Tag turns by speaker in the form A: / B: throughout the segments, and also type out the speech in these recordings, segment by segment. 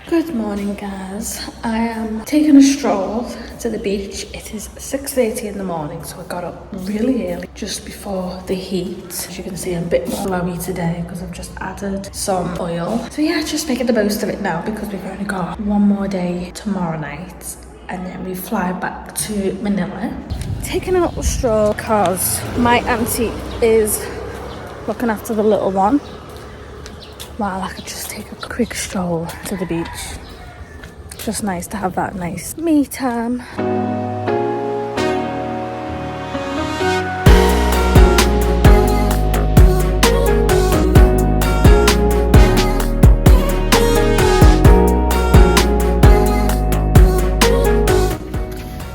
A: Good morning, guys. I am taking a stroll to the beach. It is 6:30 in the morning, so I got up really early just before the heat. As you can see, I'm a bit more glowy today because I've just added some oil. So yeah, just making the most of it now because we've only got one more day tomorrow night and then we fly back to Manila. Taking a little stroll because my auntie is looking after the little one, while I could just take a quick stroll to the beach. Just nice to have that nice me time.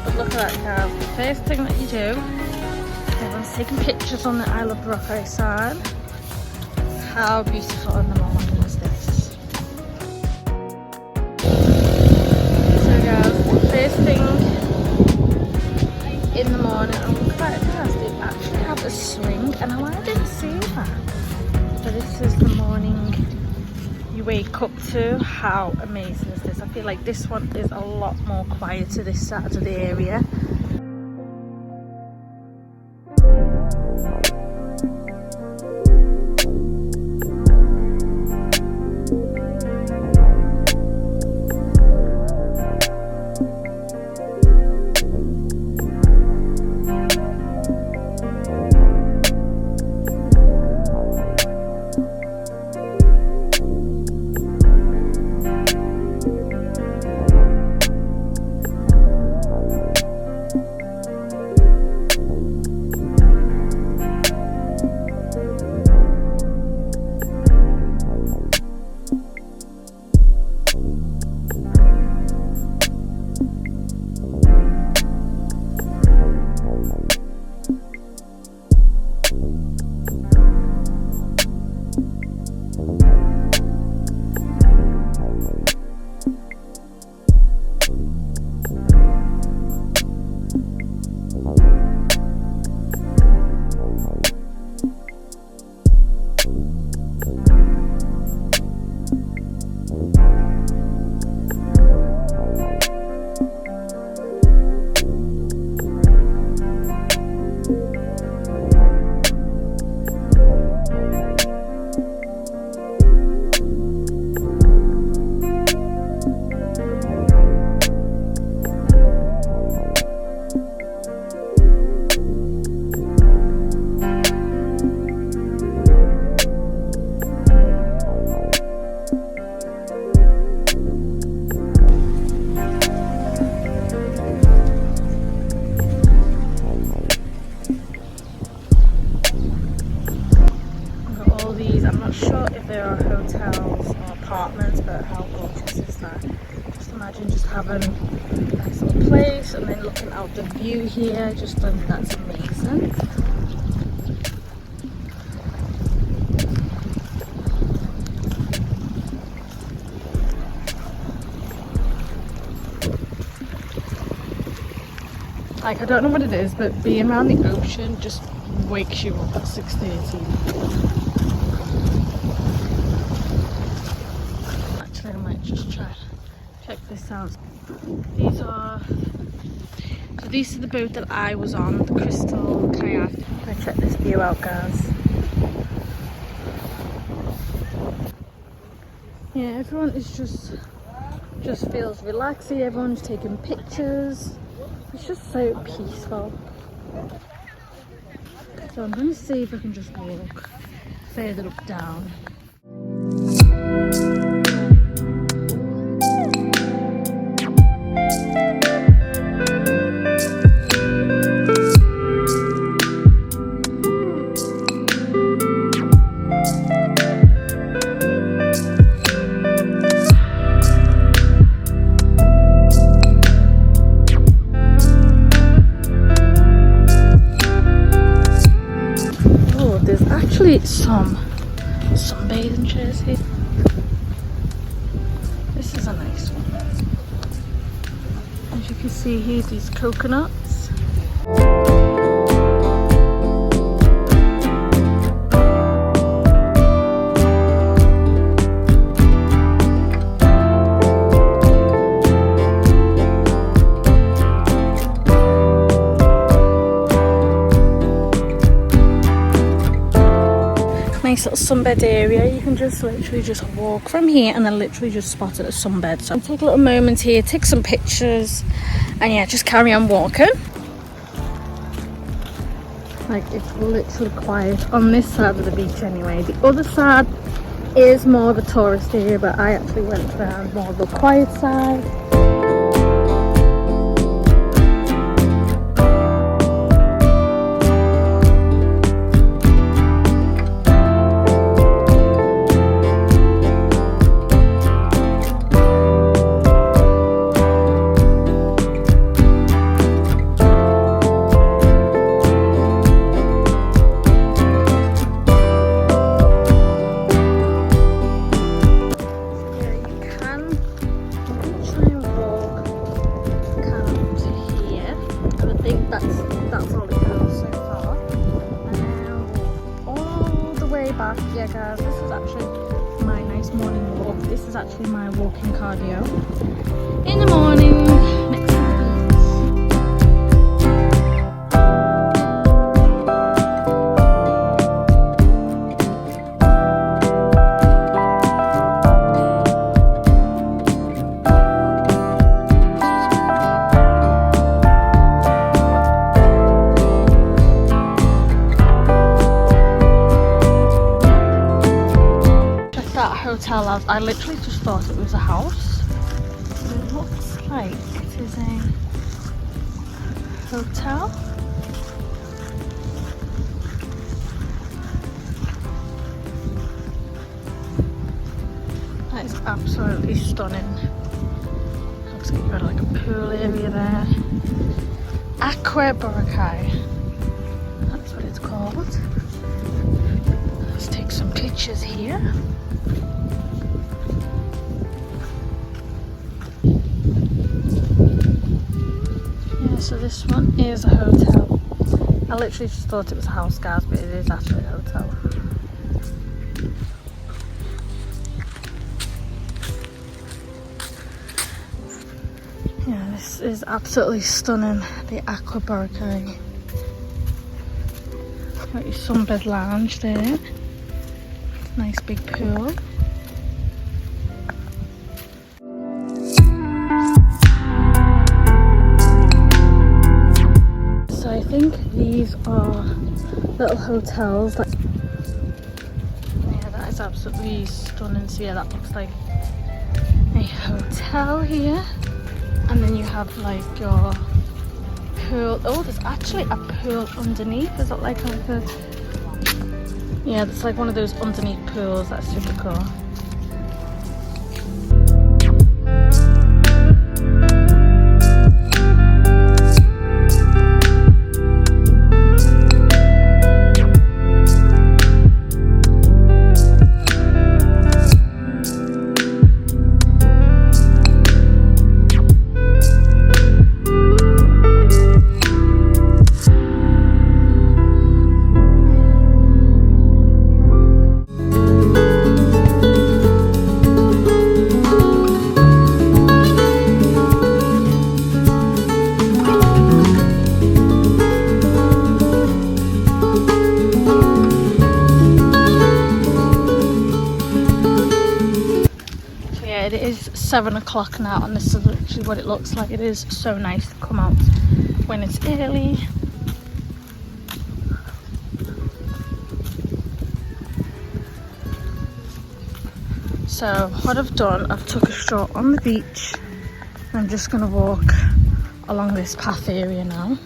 A: But look at that, guys. The first thing that you do, everyone's taking pictures on the I Love Boracay sign. How beautiful in the morning is this? So guys, first thing in the morning, oh look at that, guys, they actually have a swing and I didn't see that. So this is the morning you wake up to. How amazing is this? I feel like this one is a lot more quieter this side of the area. There are hotels or apartments, but how gorgeous is that? Just imagine just having a nice little place and then looking out the view here. Just think that's amazing. Like, I don't know what it is, but being around the ocean just wakes you up at 6:30. I might just try to check this out. These are the boat that I was on, the crystal kayak. Let's check this view out, guys. Yeah, everyone is just feels relaxing. Everyone's taking pictures. It's just so peaceful. So I'm going to see if I can just walk further up down. Some sunbathing chairs here. This is a nice one. As you can see here, these coconuts. nice little sunbed area. You can just literally just walk from here and then literally just spot it at sunbed. So take a little moment here, take some pictures, and yeah, just carry on walking. Like, it's literally quiet on this side of the beach anyway. The other side is more of a tourist area, but I actually went around more of the quiet side. Yeah guys, this is actually my nice morning walk. This is actually my walking cardio in the morning next to hotel. I literally just thought it was a house, but it looks like it is a hotel. That is absolutely stunning. Looks like you've got like a pool area there. Aqua Boracay, that's what it's called. Let's take some pictures here. So this one is a hotel. I literally just thought it was a house, guys, but it is actually a hotel. Yeah, this is absolutely stunning. The Aqua Boracay. Got your sunbed lounge there. Nice big pool. I think these are little hotels that, yeah, that is absolutely stunning. So yeah, that looks like a hotel here, and then you have like your pool. Oh, there's actually a pool underneath. Is it like a, yeah, it's like one of those underneath pools. That's super cool. It is 7 o'clock now, and this is literally what it looks like. It is so nice to come out when it's early. So what I've done, I've took a stroll on the beach. I'm just gonna walk along this path area now.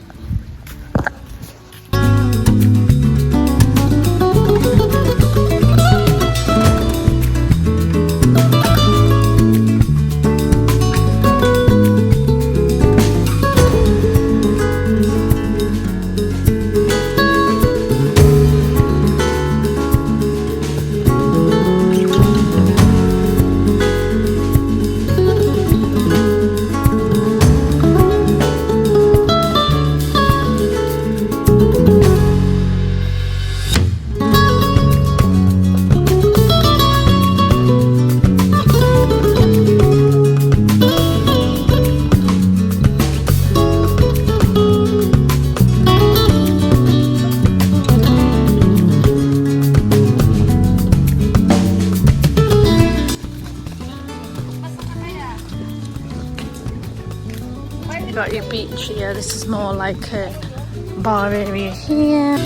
A: got your beach here. This is more like a bar area here.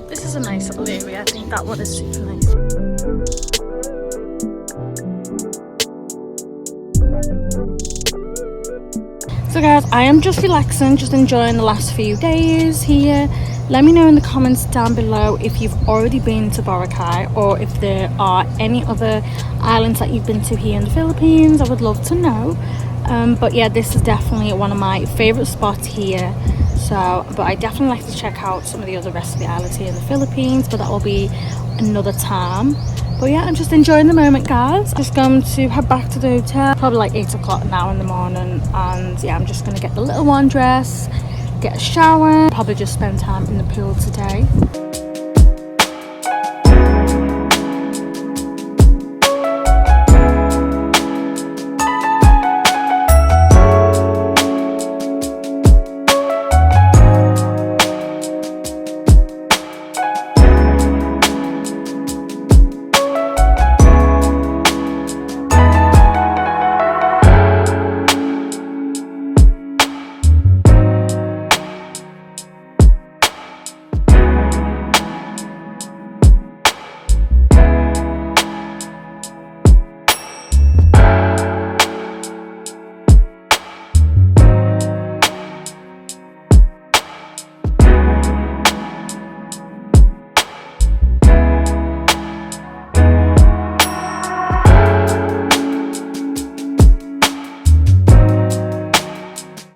A: This is a nice little area. I think that one is super nice. So guys, I am just relaxing, just enjoying the last few days here. Let me know in the comments down below if you've already been to Boracay or if there are any other islands that you've been to here in the Philippines. I would love to know. But yeah, this is definitely one of my favorite spots here. So, but I definitely like to check out some of the other rest of the islands here in the Philippines, but that will be another time. But yeah, I'm just enjoying the moment, guys. Just going to head back to the hotel, probably like 8 o'clock now in the morning. And yeah, I'm just going to get the little one dressed, get a shower, probably just spend time in the pool today.